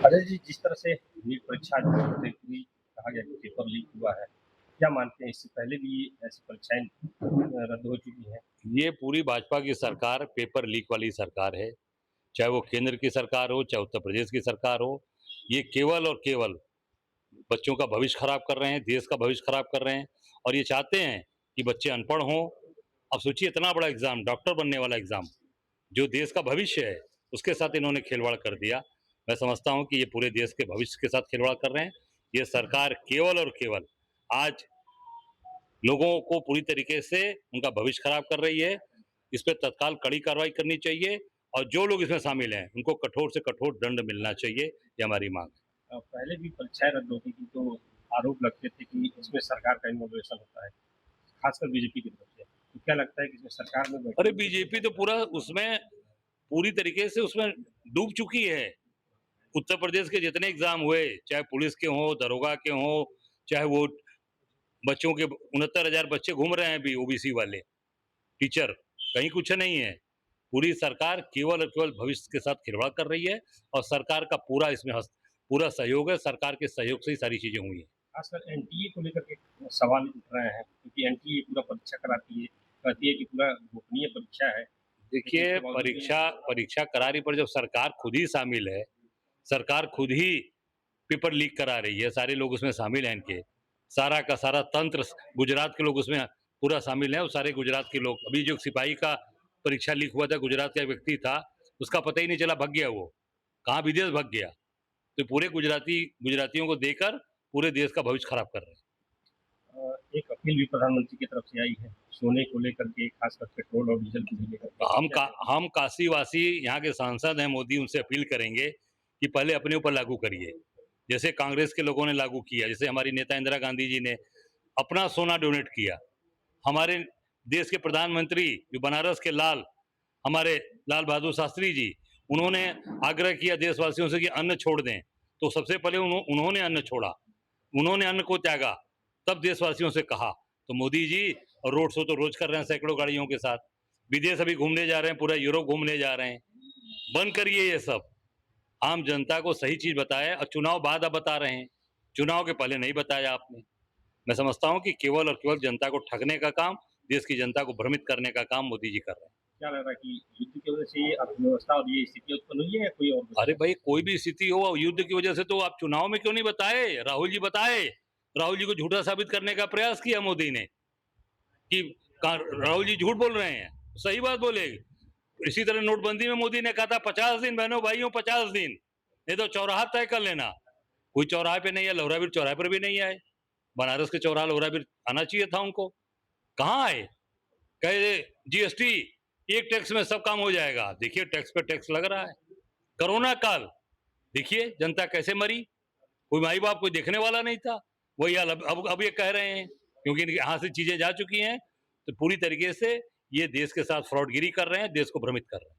अजय जी, जिस तरह से नीट परीक्षा जो है पूरी कहा गया कि पेपर लीक हुआ है, क्या मानते हैं इससे पहले भी ऐसी परीक्षाएँ रद्द हो चुकी हैं? ये पूरी भाजपा की सरकार पेपर लीक वाली सरकार है। चाहे वो केंद्र की सरकार हो, चाहे उत्तर प्रदेश की सरकार हो, ये केवल और केवल बच्चों का भविष्य खराब कर रहे हैं, देश का भविष्य खराब कर रहे हैं और ये चाहते हैं कि बच्चे अनपढ़ हों। अब सोचिए इतना बड़ा एग्ज़ाम, डॉक्टर बनने वाला एग्ज़ाम, जो देश का भविष्य है, उसके साथ इन्होंने खिलवाड़ कर दिया। मैं समझता हूँ कि ये पूरे देश के भविष्य के साथ खिलवाड़ कर रहे हैं। ये सरकार केवल और केवल आज लोगों को पूरी तरीके से उनका भविष्य खराब कर रही है। इस पे तत्काल कड़ी कार्रवाई करनी चाहिए और जो लोग इसमें शामिल हैं, उनको कठोर से कठोर दंड मिलना चाहिए, ये हमारी मांग है। पहले भी परीक्षाएँ रद्द होती थी तो आरोप लगते थे कि इसमें सरकार का इन्वॉल्यूशन होता है, खासकर बीजेपी की तरफ से। तो क्या लगता है कि इसमें सरकार में अरे बैठी बीजेपी तो पूरा उसमें पूरी तरीके से उसमें डूब चुकी है। उत्तर प्रदेश के जितने एग्ज़ाम हुए, चाहे पुलिस के हों, दरोगा के हों, चाहे वो बच्चों के 69,000 बच्चे घूम रहे हैं अभी ओबीसी वाले, टीचर, कहीं कुछ नहीं है। पूरी सरकार केवल और केवल भविष्य के साथ खिलवाड़ कर रही है और सरकार का पूरा इसमें पूरा सहयोग है, सरकार के सहयोग से ही सारी चीज़ें हुई हैं। खासकर एनटीए को लेकर के सवाल उठ रहे हैं क्योंकि एनटीए पूरा परीक्षा कराती है, कहती है कि पूरा गोपनीय परीक्षा है, लेकिन देखिए उसके बावजूद भी परीक्षा परीक्षा करा रही पर जब सरकार खुद ही शामिल है, सरकार खुद ही पेपर लीक करा रही है, सारे लोग उसमें शामिल हैं इनके, सारा का सारा तंत्र गुजरात के लोग उसमें पूरा शामिल हैं और सारे गुजरात के लोग, अभी जो सिपाही का परीक्षा लीक हुआ था, गुजरात का एक व्यक्ति था, उसका पता ही नहीं चला, भग गया वो, कहाँ विदेश भग गया। तो पूरे गुजरातियों को देकर पूरे देश का भविष्य खराब कर रहे हैं। एक अपील भी प्रधानमंत्री की तरफ से आई है, सोने को लेकर के, खासकर पेट्रोल और डीजल को भी लेकर के। क्या कहते हैं? हम काशीवासी यहाँ के सांसद हैं, मोदी उनसे अपील करेंगे कि पहले अपने ऊपर लागू करिए। जैसे कांग्रेस के लोगों ने लागू किया, जैसे हमारी नेता इंदिरा गांधी जी ने अपना सोना डोनेट किया। हमारे देश के प्रधानमंत्री जो बनारस के लाल, हमारे लाल बहादुर शास्त्री जी, उन्होंने आग्रह किया देशवासियों से कि अन्न छोड़ दें, तो सबसे पहले उन्होंने अन्न छोड़ा, उन्होंने अन्न को त्यागा, तब देशवासियों से कहा। तो मोदी जी रोड शो तो रोज कर रहे हैं सैकड़ों गाड़ियों के साथ, विदेश अभी घूमने जा रहे हैं, पूरा यूरोप घूमने जा रहे हैं। बंद करिए ये सब, आम जनता को सही चीज बताए और चुनाव बाद अब बता रहे हैं, चुनाव के पहले नहीं बताया आपने। मैं समझता हूँ कि केवल और केवल जनता को ठगने का काम, देश की जनता को भ्रमित करने का काम मोदी जी कर रहे हैं। क्या लग रहा है कि युद्ध की वजह से ये अर्थव्यवस्था और ये स्थिति उत्पन्न हुई है या कोई और अरे वजह है? भाई कोई भी स्थिति हो युद्ध की वजह से, तो आप चुनाव में क्यों नहीं बताए? राहुल जी बताए, राहुल जी को झूठा साबित करने का प्रयास किया मोदी ने कि राहुल जी झूठ बोल रहे हैं, सही बात बोले। इसी तरह नोटबंदी में मोदी ने कहा था 50 दिन बहनों भाइयों, 50 दिन, नहीं तो चौराहा तय कर लेना। कोई चौराहे पे नहीं है, लोहरावीर चौराहे पर भी नहीं आए, बनारस के चौराहा लोहरावीर आना चाहिए था उनको, कहाँ आए? कहे जीएसटी एक टैक्स में सब काम हो जाएगा। देखिए टैक्स पे टैक्स लग रहा है। कोरोना काल देखिए जनता कैसे मरी, कोई माई बाप कोई देखने वाला नहीं था। वही हाल अब ये कह रहे हैं क्योंकि इनके हाथ से चीजें जा चुकी हैं, तो पूरी तरीके से ये देश के साथ फ्रॉडगिरी कर रहे हैं, देश को भ्रमित कर रहे हैं।